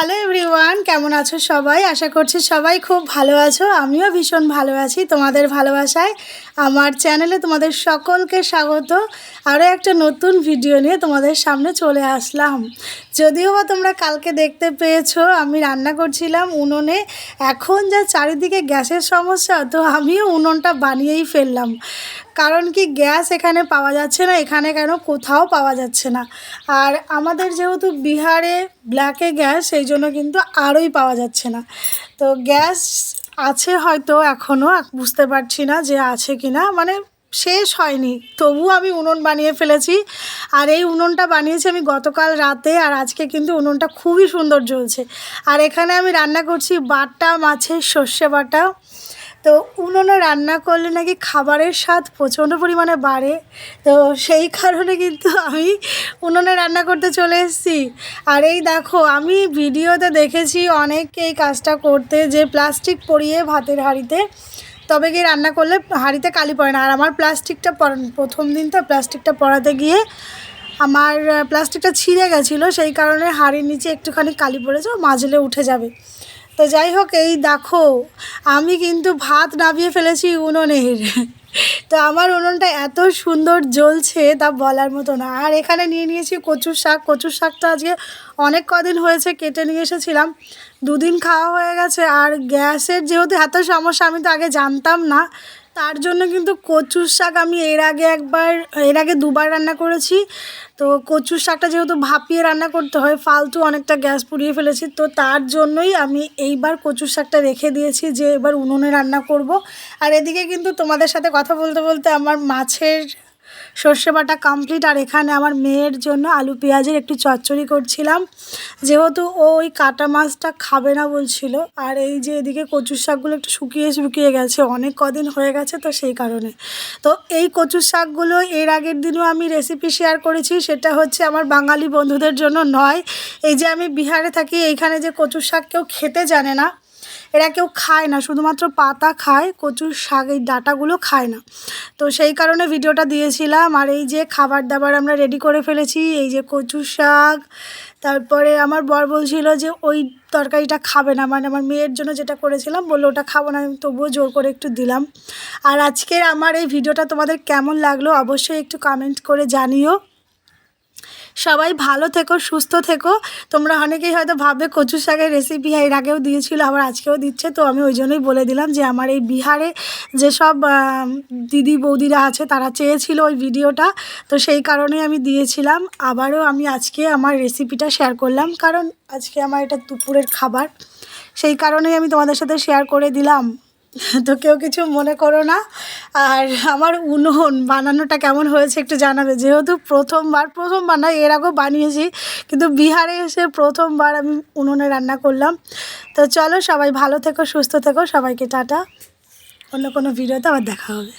Hello everyone, কেমন আছো সবাই? আশা করছি সবাই খুব ভালো আছো। আমিও ভীষণ ভালো আছি। তোমাদের ভালোবাসায় আমার চ্যানেলে তোমাদের সকলকে স্বাগত। আরও একটা নতুন ভিডিও নিয়ে তোমাদের সামনে চলে আসলাম। যদিও বা তোমরা কালকে দেখতে পেয়েছো আমি রান্না করছিলাম উনুনে। এখন যা চারিদিকে গ্যাসের সমস্যা, তো আমিও উনুনটা বানিয়েই ফেললাম। কারণ কি, গ্যাস এখানে পাওয়া যাচ্ছে না, এখানে কেন কোথাও পাওয়া যাচ্ছে না। আর আমাদের যেহেতু বিহারে ব্ল্যাকে গ্যাস, সেই জন্য কিন্তু আরোই পাওয়া যাচ্ছে না। তো গ্যাস আছে হয়তো এখনও, বুঝতে পারছি না যে আছে কি না, মানে শেষ হয়নি, তবু আমি উনুন বানিয়ে ফেলেছি। আর এই উনুনটা বানিয়েছি আমি গতকাল রাতে, আর আজকে কিন্তু উনুনটা খুবই সুন্দর জ্বলছে। আর এখানে আমি রান্না করছি বাটা মাছের সর্ষে বাটা। তো উনুনে রান্না করলে নাকি খাবারের স্বাদ প্রচণ্ড পরিমাণে বাড়ে, তো সেই কারণে কিন্তু আমি উনুনে রান্না করতে চলে এসেছি। আর এই দেখো, আমি ভিডিওতে দেখেছি অনেককে এই কাজটা করতে, যে প্লাস্টিক পরিয়ে ভাতের হাঁড়িতে, তবে গিয়ে রান্না করলে হাঁড়িতে কালি পড়ে না। আর আমার প্লাস্টিকটা প্রথম দিন তো প্লাস্টিকটা পরাতে গিয়ে আমার প্লাস্টিকটা ছিঁড়ে গেছিলো, সেই কারণে হাঁড়ির নিচে একটুখানি কালি পড়েছে, মাজলে উঠে যাবে। তো যাই হোক, এই দেখো আমি কিন্তু ভাত নামিয়ে ফেলেছি উনুনের। তো আমার উনুনটা এত সুন্দর জ্বলছে তা বলার মতো না। আর এখানে নিয়ে নিয়েছি কচুর শাক। কচুর শাকটা আজকে অনেক কদিন হয়েছে কেটে নিয়ে এসেছিলাম, দুদিন খাওয়া হয়ে গেছে। আর গ্যাসের যেহেতু এত সমস্যা, আমি তো আগে জানতাম না, তার জন্য কিন্তু কচুর শাক আমি এর আগে দুবার রান্না করেছি। তো কচুর শাকটা যেহেতু ভাপিয়ে রান্না করতে হয়, ফালতু অনেকটা গ্যাস পুড়িয়ে ফেলেছি, তো তার জন্যই আমি এইবার কচুর শাকটা রেখে দিয়েছি যে এবার উনুনে রান্না করব। আর এদিকে কিন্তু তোমাদের সাথে কথা বলতে বলতে আমার মাছের সর্ষে বাটা কমপ্লিট। আর এখানে আমার মেয়ের জন্য আলু পেঁয়াজের একটু চচ্চড়ি করছিলাম, যেহেতু ও ওই কাটা মাছটা খাবে না বলছিল। আর এই যে এদিকে কচুর শাকগুলো একটু শুকিয়ে গেছে, অনেক কদিন হয়ে গেছে, তো সেই কারণে। তো এই কচুর শাকগুলো এর আগের দিনও আমি রেসিপি শেয়ার করেছি, সেটা হচ্ছে আমার বাঙালি বন্ধুদের জন্য নয়। এই যে আমি বিহারে থাকি, এইখানে যে কচুর শাক কেউ খেতে জানে না, এরা কেউ খায় না, শুধুমাত্র পাতা খায়, কচুর শাক এই ডাঁটাগুলো খায় না। তো সেই কারণে ভিডিওটা দিয়েছিলাম। আর এই যে খাবার দাবার আমরা রেডি করে ফেলেছি, এই যে কচুর শাক। তারপরে আমার বর বলছিল যে ওই তরকারিটা খাবে না, মানে আমার মেয়ের জন্য যেটা করেছিলাম বললো ওটা খাবো না, আমি তবুও জোর করে একটু দিলাম। আর আজকের আমার এই ভিডিওটা তোমাদের কেমন লাগলো অবশ্যই একটু কমেন্ট করে জানিও। সবাই ভালো থেকো, সুস্থ থেকো। তোমরা অনেকেই হয়তো ভাববে কচু শাকের রেসিপি এর আগেও দিয়েছিল, আবার আজকেও দিচ্ছে, তো আমি ওই জন্যই বলে দিলাম যে আমার এই বিহারে যেসব দিদি বৌদিরা আছে তারা চেয়েছিল ওই ভিডিওটা, তো সেই কারণেই আমি দিয়েছিলাম। আবারও আমি আজকে আমার রেসিপিটা শেয়ার করলাম, কারণ আজকে আমার এটা দুপুরের খাবার, সেই কারণেই আমি তোমাদের সাথে শেয়ার করে দিলাম। তো কেউ কিছু মনে করো না। আর আমার উনুন বানানোটা কেমন হয়েছে একটু জানাবে, যেহেতু প্রথমবার না, এর আগেও বানিয়েছি, কিন্তু বিহারে এসে প্রথমবার আমি উনুনে রান্না করলাম। তো চলো, সবাই ভালো থেকো, সুস্থ থেকো, সবাইকে টাটা। অন্য কোনো ভিডিওতে আবার দেখা হবে।